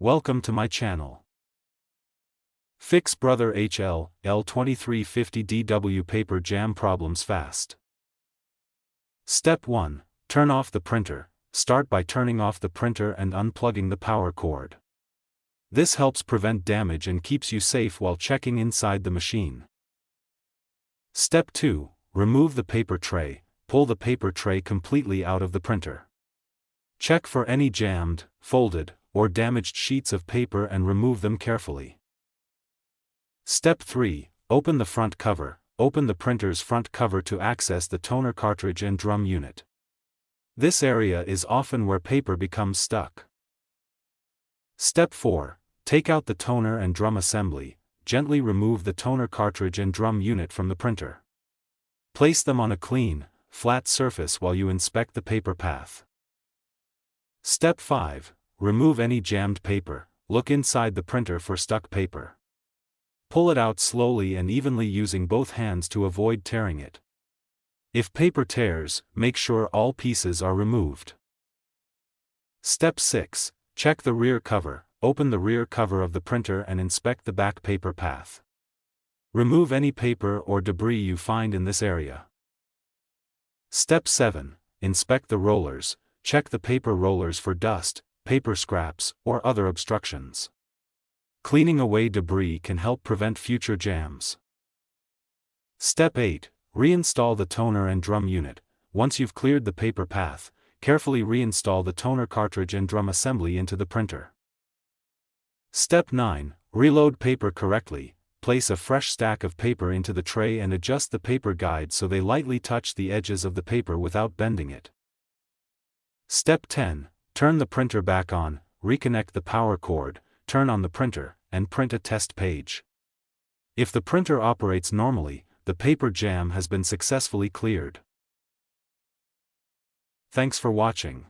Welcome to my channel. Fix Brother HL-L2350DW paper jam problems fast. Step 1. Turn off the printer. Start by turning off the printer and unplugging the power cord. This helps prevent damage and keeps you safe while checking inside the machine. Step 2. Remove the paper tray. Pull the paper tray completely out of the printer. Check for any jammed, folded, or damaged sheets of paper and remove them carefully. Step 3. Open the front cover. Open the printer's front cover to access the toner cartridge and drum unit. This area is often where paper becomes stuck. Step 4. Take out the toner and drum assembly. Gently remove the toner cartridge and drum unit from the printer. Place them on a clean, flat surface while you inspect the paper path. Step 5. Remove any jammed paper. Look inside the printer for stuck paper. Pull it out slowly and evenly using both hands to avoid tearing it. If paper tears, make sure all pieces are removed. Step 6. Check the rear cover. Open the rear cover of the printer and inspect the back paper path. Remove any paper or debris you find in this area. Step 7. Inspect the rollers. Check the paper rollers for dust, paper scraps, or other obstructions. Cleaning away debris can help prevent future jams. Step 8. Reinstall the toner and drum unit. Once you've cleared the paper path, carefully reinstall the toner cartridge and drum assembly into the printer. Step 9. Reload paper correctly. Place a fresh stack of paper into the tray and adjust the paper guide so they lightly touch the edges of the paper without bending it. Step 10. Turn the printer back on, reconnect the power cord, turn on the printer, and print a test page. If the printer operates normally, the paper jam has been successfully cleared. Thanks for watching.